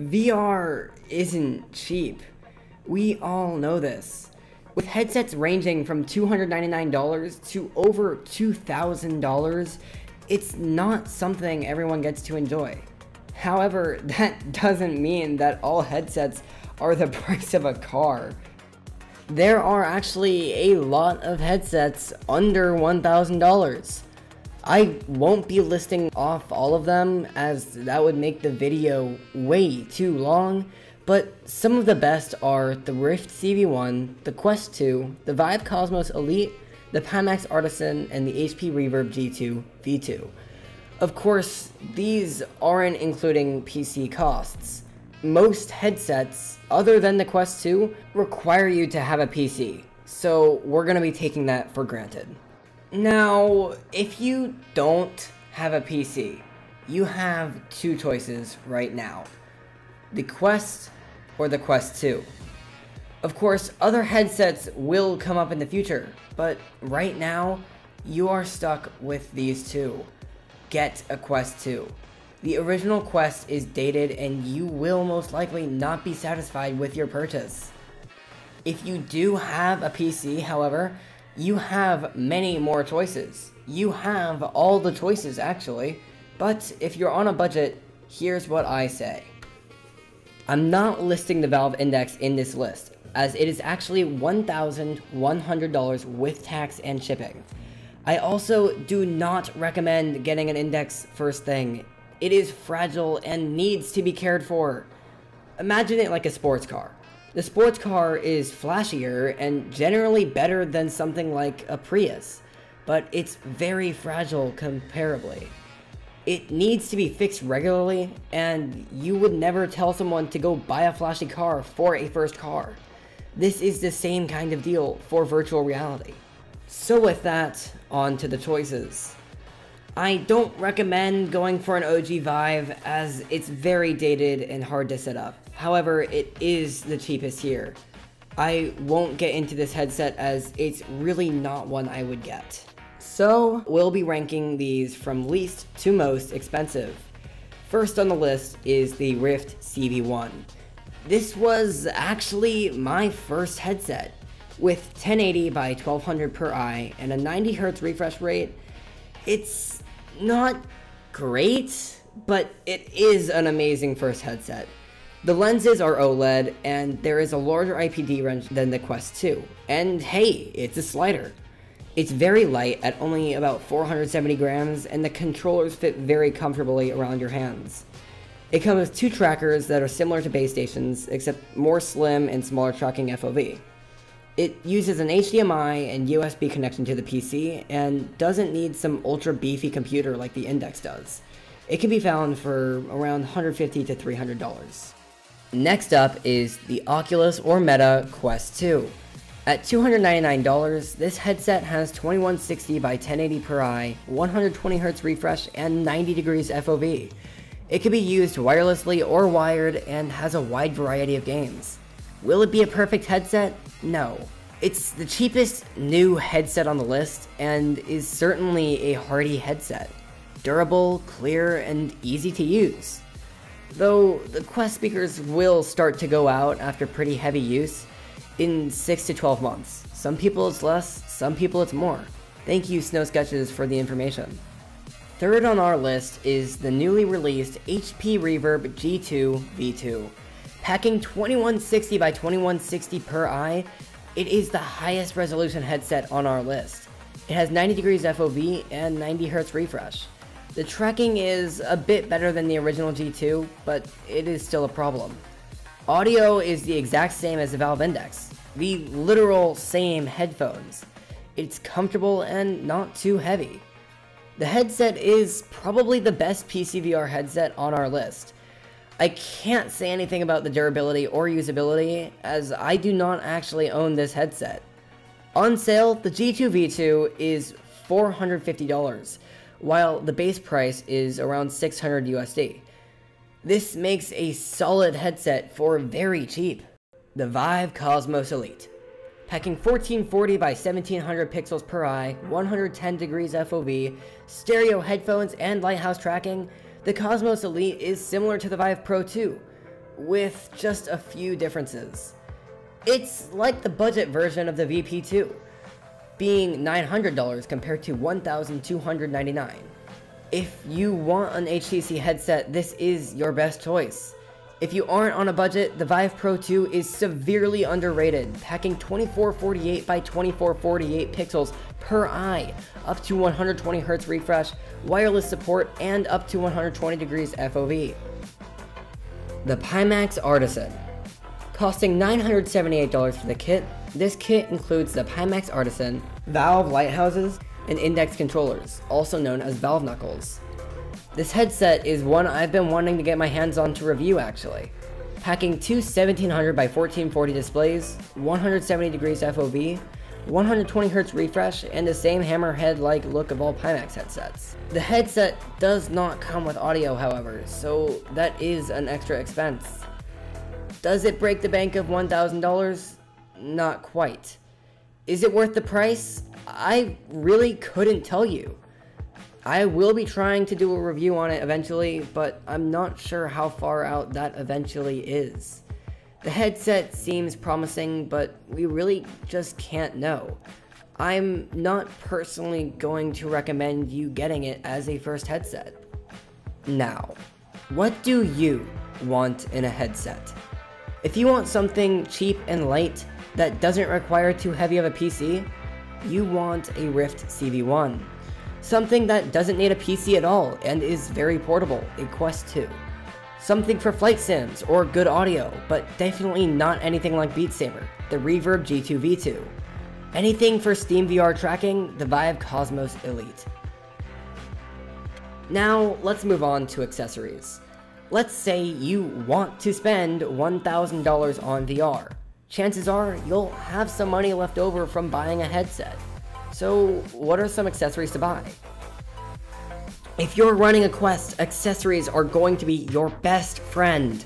VR isn't cheap. We all know this. With headsets ranging from $299 to over $2,000, it's not something everyone gets to enjoy. However, that doesn't mean that all headsets are the price of a car. There are actually a lot of headsets under $1,000. I won't be listing off all of them, as that would make the video way too long, but some of the best are the Rift CV1, the Quest 2, the Vive Cosmos Elite, the Pymax Artisan, and the HP Reverb G2 V2. Of course, these aren't including PC costs. Most headsets, other than the Quest 2, require you to have a PC, so we're going to be taking that for granted. Now, if you don't have a PC, you have two choices right now: the Quest or the Quest 2. Of course, other headsets will come up in the future, but right now, you are stuck with these two. Get a Quest 2. The original Quest is dated and you will most likely not be satisfied with your purchase. If you do have a PC, however, you have many more choices. You have all the choices actually, but if you're on a budget, here's what I say. I'm not listing the Valve Index in this list, as it is actually $1,100 with tax and shipping. I also do not recommend getting an Index first thing. It is fragile and needs to be cared for. Imagine it like a sports car. The sports car is flashier and generally better than something like a Prius, but it's very fragile comparably. It needs to be fixed regularly, and you would never tell someone to go buy a flashy car for a first car. This is the same kind of deal for virtual reality. So with that, on to the choices. I don't recommend going for an OG Vive, as it's very dated and hard to set up. However, it is the cheapest here. I won't get into this headset as it's really not one I would get. So, we'll be ranking these from least to most expensive. First on the list is the Rift CV1. This was actually my first headset. With 1080 by 1200 per eye and a 90Hz refresh rate, it's not great, but it is an amazing first headset. The lenses are OLED, and there is a larger IPD range than the Quest 2. And hey, it's a slider. It's very light at only about 470 grams, and the controllers fit very comfortably around your hands. It comes with two trackers that are similar to base stations, except more slim and smaller tracking FOV. It uses an HDMI and USB connection to the PC, and doesn't need some ultra beefy computer like the Index does. It can be found for around $150 to $300. Next up is the Oculus or Meta Quest 2. At $299, this headset has 2160 by 1080 per eye, 120Hz refresh, and 90 degrees FOV. It can be used wirelessly or wired, and has a wide variety of games. Will it be a perfect headset? No. It's the cheapest new headset on the list, and is certainly a hardy headset. Durable, clear, and easy to use. Though the Quest speakers will start to go out after pretty heavy use in 6 to 12 months. Some people it's less, some people it's more. Thank you, Snow Sketches, for the information. Third on our list is the newly released HP Reverb G2 V2. Packing 2160 by 2160 per eye, it is the highest resolution headset on our list. It has 90 degrees FOV and 90Hz refresh. The tracking is a bit better than the original G2, but it is still a problem. Audio is the exact same as the Valve Index, the literal same headphones. It's comfortable and not too heavy. The headset is probably the best PC VR headset on our list. I can't say anything about the durability or usability, as I do not actually own this headset. On sale, the G2 V2 is $450, while the base price is around $600 USD. This makes a solid headset for very cheap. The Vive Cosmos Elite. Packing 1440 by 1700 pixels per eye, 110 degrees FOV, stereo headphones, and lighthouse tracking, the Cosmos Elite is similar to the Vive Pro 2. with just a few differences. It's like the budget version of the VP2, being $900 compared to $1,299. If you want an HTC headset, this is your best choice. If you aren't on a budget, the Vive Pro 2 is severely underrated, packing 2448 by 2448 pixels per eye, up to 120Hz refresh, wireless support, and up to 120 degrees FOV. The Pymax Artisan. Costing $978 for the kit, this kit includes the Pymax Artisan, Valve lighthouses, and index controllers, also known as Valve knuckles. This headset is one I've been wanting to get my hands on to review actually. Packing two 1700 by 1440 displays, 170 degrees FOV, 120Hz refresh, and the same hammerhead-like look of all Pymax headsets. The headset does not come with audio however, so that is an extra expense. Does it break the bank of $1,000? Not quite. Is it worth the price? I really couldn't tell you. I will be trying to do a review on it eventually, but I'm not sure how far out that eventually is. The headset seems promising, but we really just can't know. I'm not personally going to recommend you getting it as a first headset. Now, what do you want in a headset? If you want something cheap and light that doesn't require too heavy of a PC, you want a Rift CV1. Something that doesn't need a PC at all and is very portable, a Quest 2. Something for flight sims or good audio, but definitely not anything like Beat Saber, the Reverb G2 V2. Anything for Steam VR tracking, the Vive Cosmos Elite. Now, let's move on to accessories. Let's say you want to spend $1,000 on VR. Chances are you'll have some money left over from buying a headset. So, what are some accessories to buy? If you're running a Quest, accessories are going to be your best friend.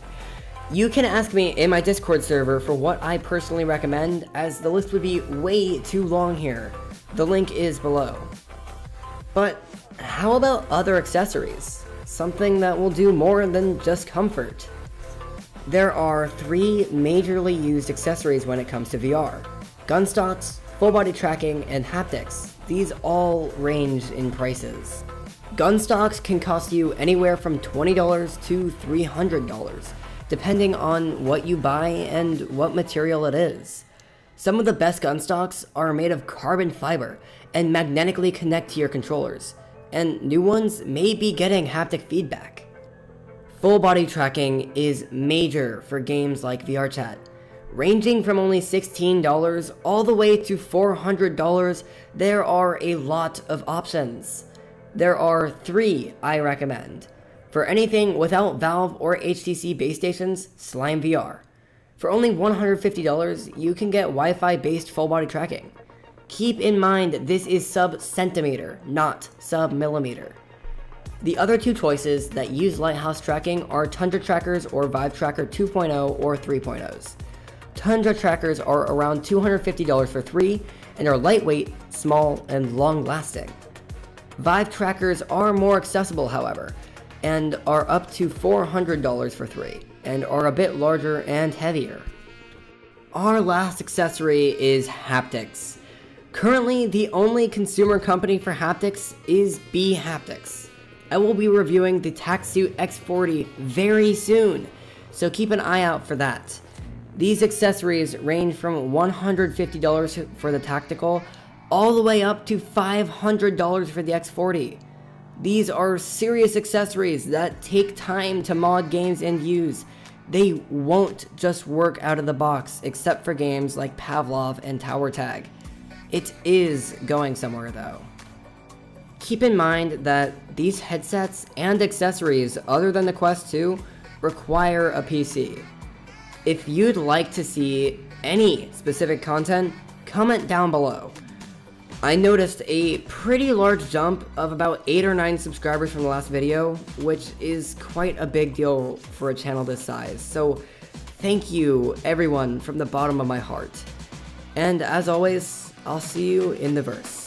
You can ask me in my Discord server for what I personally recommend, as the list would be way too long here. The link is below. But how about other accessories? Something that will do more than just comfort. There are three majorly used accessories when it comes to VR. Gun stocks, full body tracking, and haptics. These all range in prices. Gun stocks can cost you anywhere from $20 to $300, depending on what you buy and what material it is. Some of the best gun stocks are made of carbon fiber and magnetically connect to your controllers, and new ones may be getting haptic feedback. Full body tracking is major for games like VRChat. Ranging from only $16 all the way to $400, there are a lot of options. There are three I recommend. For anything without Valve or HTC base stations, Slime VR. For only $150, you can get Wi-Fi based full body tracking. Keep in mind this is sub-centimeter, not sub-millimeter. The other two choices that use Lighthouse tracking are Tundra Trackers or Vive Tracker 2.0 or 3.0s. Tundra Trackers are around $250 for three and are lightweight, small, and long-lasting. Vive Trackers are more accessible, however, and are up to $400 for three, and are a bit larger and heavier. Our last accessory is haptics. Currently, the only consumer company for haptics is Haptics. I will be reviewing the TacSuit X40 very soon, so keep an eye out for that. These accessories range from $150 for the tactical, all the way up to $500 for the X40. These are serious accessories that take time to mod games and use. They won't just work out of the box, except for games like Pavlov and Tower Tag. It is going somewhere though. Keep in mind that these headsets and accessories other than the Quest 2 require a PC. If you'd like to see any specific content, comment down below. I noticed a pretty large jump of about 8 or 9 subscribers from the last video, which is quite a big deal for a channel this size, so thank you everyone from the bottom of my heart. And as always, I'll see you in the verse.